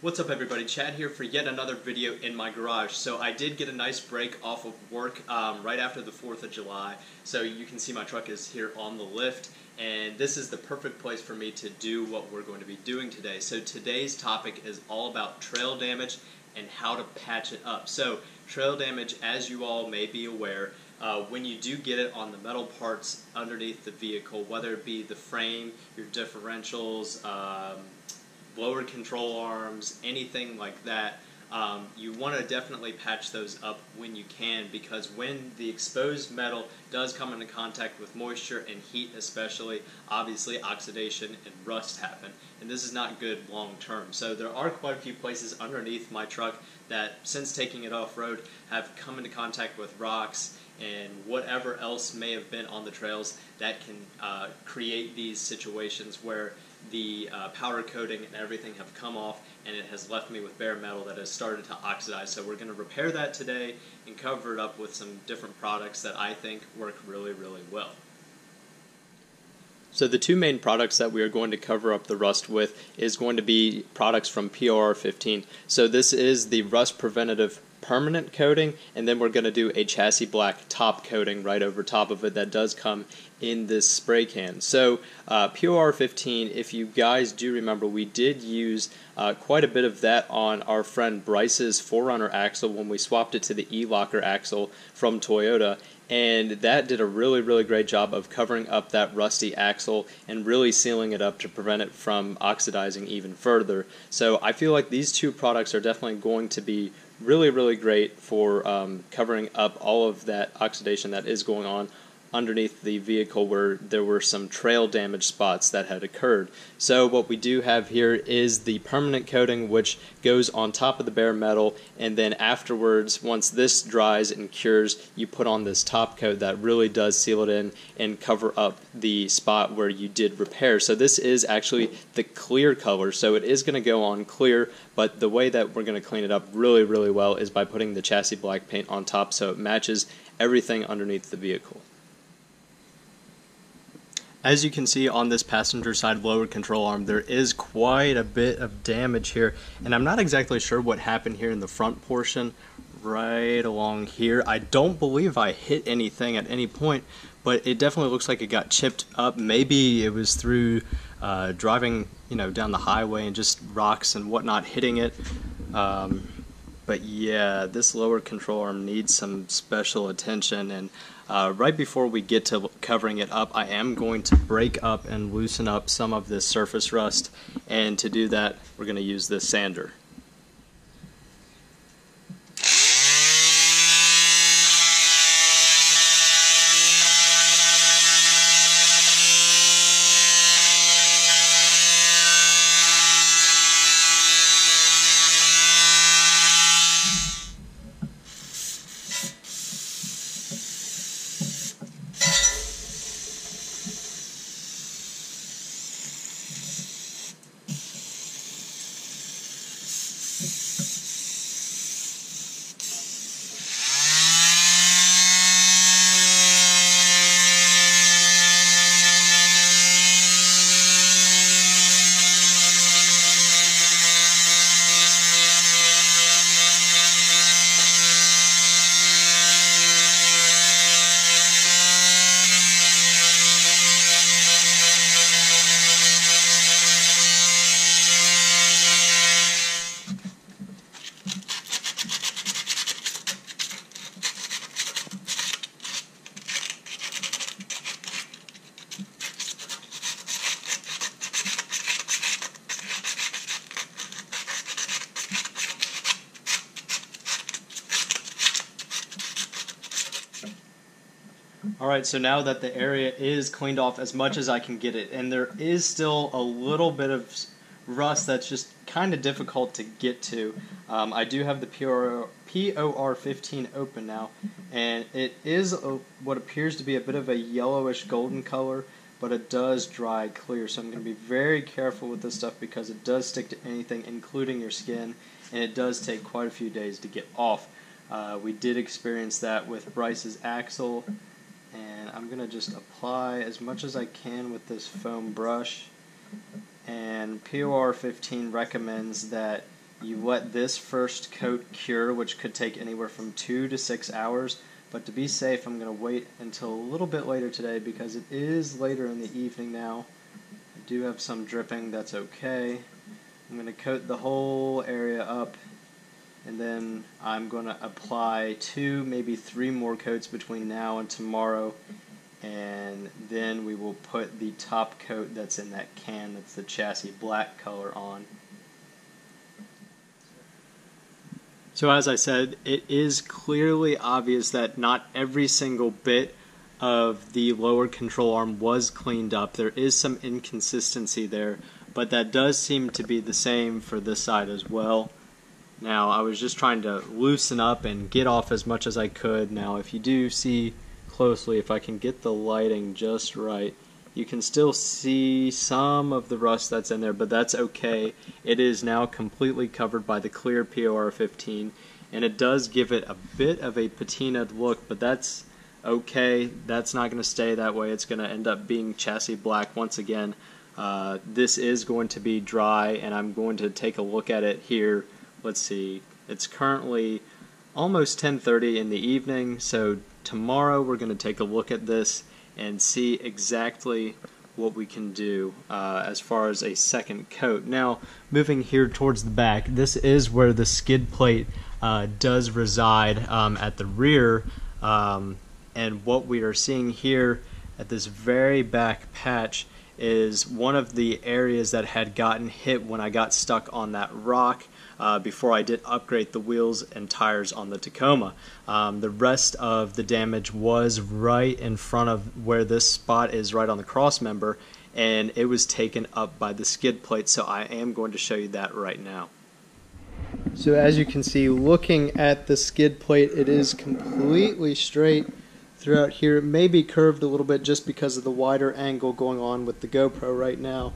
What's up everybody, Chad here for yet another video in my garage. So I did get a nice break off of work right after the 4th of July. So you can see my truck is here on the lift, and this is the perfect place for me to do what we're going to be doing today. So today's topic is all about trail damage and how to patch it up. So trail damage, as you all may be aware, when you do get it on the metal parts underneath the vehicle, whether it be the frame, your differentials, blower control arms, anything like that, you want to definitely patch those up when you can, because when the exposed metal does come into contact with moisture and heat especially, obviously oxidation and rust happen, and this is not good long term. So there are quite a few places underneath my truck that, since taking it off-road, have come into contact with rocks and whatever else may have been on the trails that can create these situations where the powder coating and everything have come off, and it has left me with bare metal that has started to oxidize. So we're going to repair that today and cover it up with some different products that I think work really, really well. So the two main products that we are going to cover up the rust with is going to be products from POR15. So this is the rust preventative permanent coating, and then we're going to do a chassis black top coating right over top of it that does come in this spray can. So POR15, if you guys do remember, we did use quite a bit of that on our friend Bryce's 4Runner axle when we swapped it to the E-Locker axle from Toyota, and that did a really, really great job of covering up that rusty axle and really sealing it up to prevent it from oxidizing even further. So I feel like these two products are definitely going to be really, really great for covering up all of that oxidation that is going on underneath the vehicle where there were some trail damage spots that had occurred. So what we do have here is the permanent coating, which goes on top of the bare metal, and then afterwards, once this dries and cures, you put on this top coat that really does seal it in and cover up the spot where you did repair. So this is actually the clear color, so it is going to go on clear, but the way that we're going to clean it up really, really well is by putting the chassis black paint on top so it matches everything underneath the vehicle. As you can see on this passenger side blower control arm, there is quite a bit of damage here, and I'm not exactly sure what happened here in the front portion right along here. I don't believe I hit anything at any point, but it definitely looks like it got chipped up. Maybe it was through driving, down the highway and just rocks and whatnot hitting it. But yeah, this lower control arm needs some special attention, and right before we get to covering it up, I am going to break up and loosen up some of this surface rust, and to do that, we're going to use this sander. Alright, so now that the area is cleaned off as much as I can get it, and there is still a little bit of rust that's just kind of difficult to get to, I do have the POR15 open now, and it is what appears to be a bit of a yellowish golden color, but it does dry clear, so I'm going to be very careful with this stuff because it does stick to anything, including your skin, and it does take quite a few days to get off. We did experience that with Bryce's axle, and I'm going to just apply as much as I can with this foam brush. And POR15 recommends that You let this first coat cure, which could take anywhere from 2 to 6 hours. But to be safe, I'm going to wait until a little bit later today because it is later in the evening now. I do have some dripping, that's okay. I'm going to coat the whole area up, and then I'm going to apply 2, maybe 3 more coats between now and tomorrow, and then we will put the top coat that's in that can, that's the chassis black color, on. So as I said, it is clearly obvious that not every single bit of the lower control arm was cleaned up. There is some inconsistency there, but that does seem to be the same for this side as well. Now, I was just trying to loosen up and get off as much as I could. Now, if you do see closely, if I can get the lighting just right, you can still see some of the rust that's in there, but that's okay. It is now completely covered by the clear POR 15, and it does give it a bit of a patinaed look, but that's okay. That's not going to stay that way. It's going to end up being chassis black once again. This is going to be dry, and I'm going to take a look at it here. Let's see. It's currently almost 10:30 in the evening, so tomorrow we're going to take a look at this and see exactly what we can do as far as a second coat. Now, moving here towards the back, this is where the skid plate does reside at the rear, and what we are seeing here at this very back patch is one of the areas that had gotten hit when I got stuck on that rock before I did upgrade the wheels and tires on the Tacoma. The rest of the damage was right in front of where this spot is, right on the cross member, and it was taken up by the skid plate, so I am going to show you that right now. So as you can see, looking at the skid plate, it is completely straight throughout here. It may be curved a little bit just because of the wider angle going on with the GoPro right now,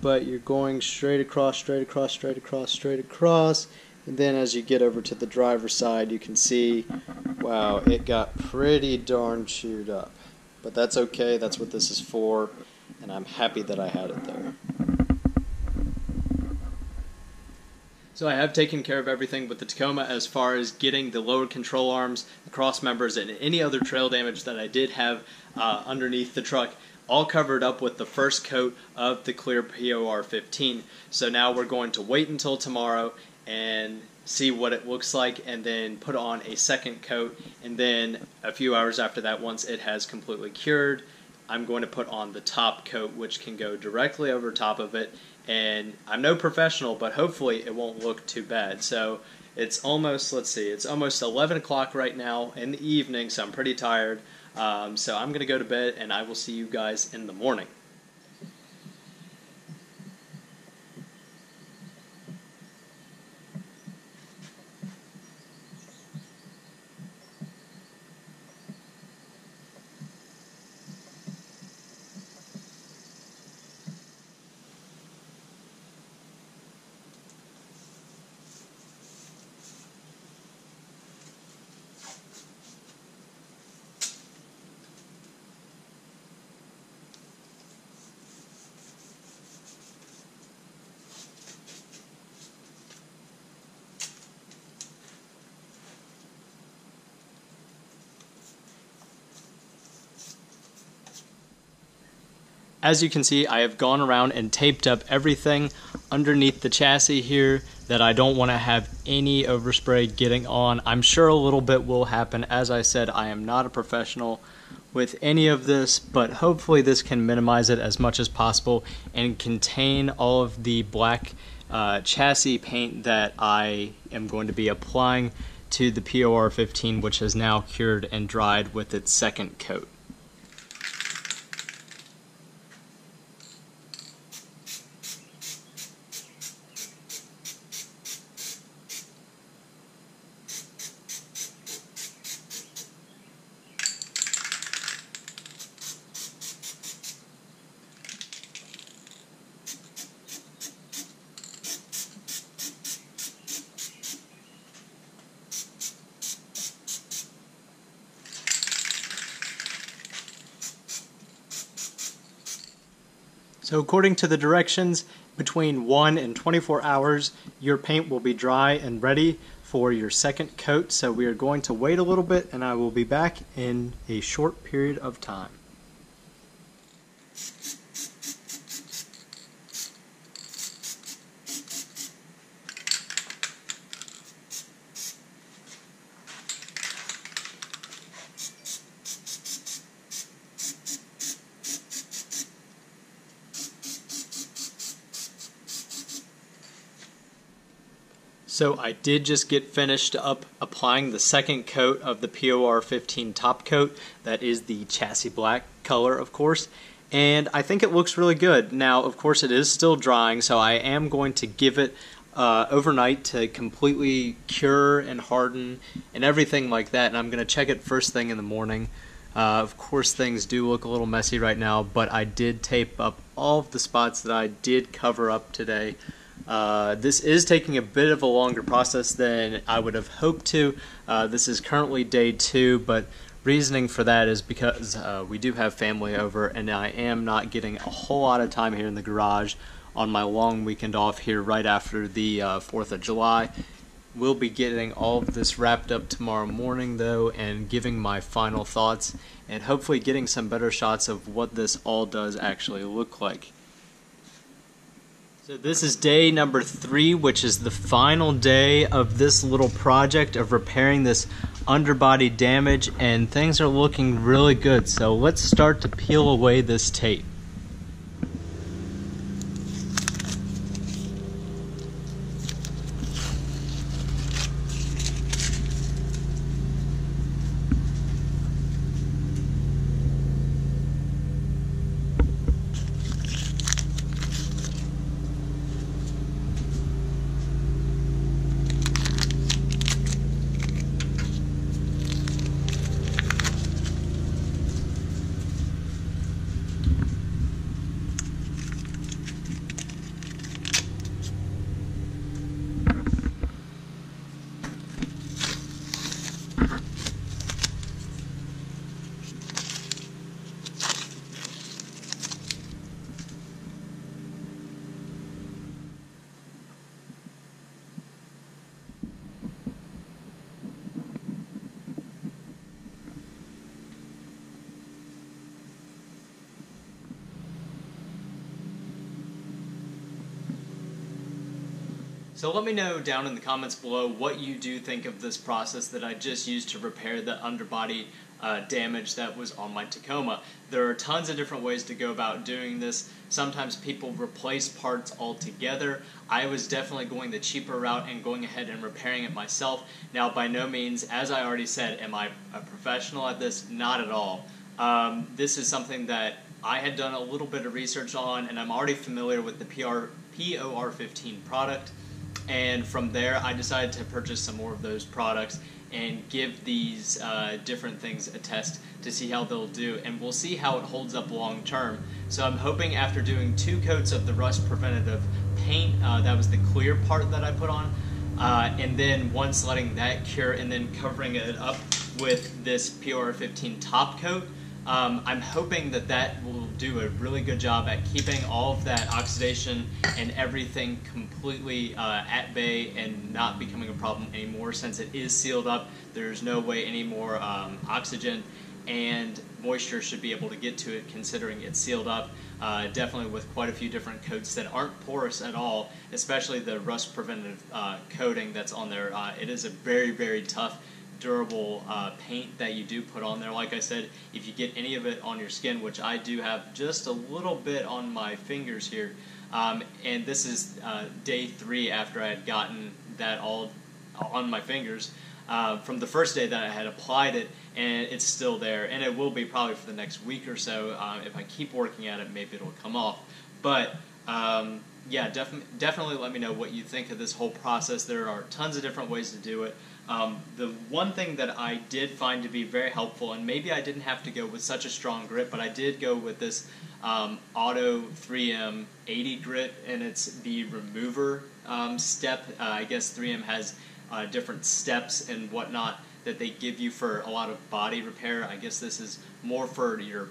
but you're going straight across, straight across, straight across, straight across, and then as you get over to the driver's side, you can see, wow, it got pretty darn chewed up. But that's okay, that's what this is for, and I'm happy that I had it there. So I have taken care of everything with the Tacoma as far as getting the lower control arms, the cross members, and any other trail damage that I did have underneath the truck, all covered up with the first coat of the clear POR 15. So now we're going to wait until tomorrow and see what it looks like, and then put on a second coat, and then a few hours after that, once it has completely cured, I'm going to put on the top coat, which can go directly over top of it. And I'm no professional, but hopefully it won't look too bad. So it's almost, let's see, it's almost 11 o'clock right now in the evening, so I'm pretty tired. So I'm going to go to bed, and I will see you guys in the morning. As you can see, I have gone around and taped up everything underneath the chassis here that I don't want to have any overspray getting on. I'm sure a little bit will happen. As I said, I am not a professional with any of this, but hopefully this can minimize it as much as possible and contain all of the black chassis paint that I am going to be applying to the POR 15, which has now cured and dried with its second coat. So according to the directions, between 1 and 24 hours, your paint will be dry and ready for your second coat. So we are going to wait a little bit, and I will be back in a short period of time. So I did just get finished up applying the second coat of the POR15 top coat. That is the chassis black color, of course, and I think it looks really good. Now, of course, it is still drying, so I am going to give it overnight to completely cure and harden and everything like that, and I'm going to check it first thing in the morning. Of course, things do look a little messy right now, but I did tape up all of the spots that I did cover up today. This is taking a bit of a longer process than I would have hoped to. This is currently day 2, but reasoning for that is because we do have family over, and I am not getting a whole lot of time here in the garage on my long weekend off here right after the 4th of July. We'll be getting all of this wrapped up tomorrow morning, though, and giving my final thoughts, and hopefully getting some better shots of what this all does actually look like. So this is day number 3, which is the final day of this little project of repairing this underbody damage, and things are looking really good. So let's start to peel away this tape. So let me know down in the comments below what you do think of this process that I just used to repair the underbody damage that was on my Tacoma. There are tons of different ways to go about doing this. Sometimes people replace parts altogether. I was definitely going the cheaper route and going ahead and repairing it myself. Now, by no means, as I already said, am I a professional at this? Not at all. This is something that I had done a little bit of research on, and I'm already familiar with the POR15 product. And from there, I decided to purchase some more of those products and give these different things a test to see how they'll do, and we'll see how it holds up long term. So I'm hoping after doing 2 coats of the rust preventative paint, that was the clear part that I put on, and then once letting that cure and then covering it up with this POR15 top coat, I'm hoping that that will do a really good job at keeping all of that oxidation and everything completely at bay and not becoming a problem anymore. Since it is sealed up, there's no way any more oxygen and moisture should be able to get to it, considering it's sealed up, definitely with quite a few different coats that aren't porous at all, especially the rust preventative coating that's on there. It is a very, very tough, durable paint that you do put on there. Like I said, if you get any of it on your skin, which I do have just a little bit on my fingers here, and this is day 3 after I had gotten that all on my fingers, from the first day that I had applied it, and it's still there, and it will be probably for the next week or so. If I keep working at it, maybe it'll come off. But yeah, definitely let me know what you think of this whole process. There are tons of different ways to do it. The one thing that I did find to be very helpful, and maybe I didn't have to go with such a strong grit, but I did go with this Auto 3M 80 grit, and it's the remover step. I guess 3M has different steps and whatnot that they give you for a lot of body repair. I guess this is more for your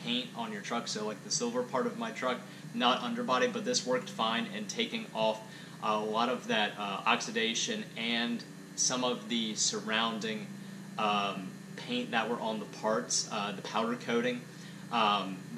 paint on your truck, so like the silver part of my truck, not underbody, but this worked fine in taking off a lot of that oxidation and some of the surrounding paint that were on the parts, the powder coating,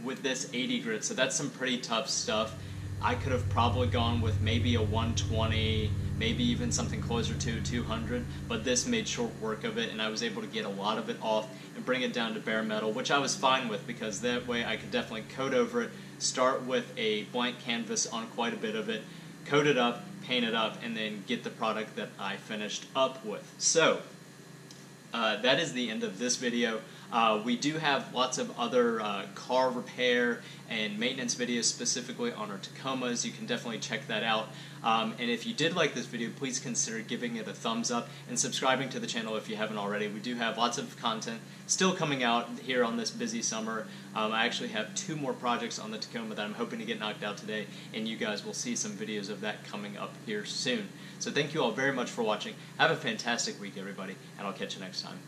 with this 80 grit. So that's some pretty tough stuff. I could have probably gone with maybe a 120, maybe even something closer to 200, but this made short work of it, and I was able to get a lot of it off and bring it down to bare metal, which I was fine with because that way I could definitely coat over it, start with a blank canvas on quite a bit of it, coat it up, paint it up, and then get the product that I finished up with. So that is the end of this video. We do have lots of other car repair and maintenance videos specifically on our Tacomas. You can definitely check that out. And if you did like this video, please consider giving it a thumbs up and subscribing to the channel if you haven't already. We do have lots of content still coming out here on this busy summer. I actually have 2 more projects on the Tacoma that I'm hoping to get knocked out today, and you guys will see some videos of that coming up here soon. So thank you all very much for watching. Have a fantastic week, everybody, and I'll catch you next time.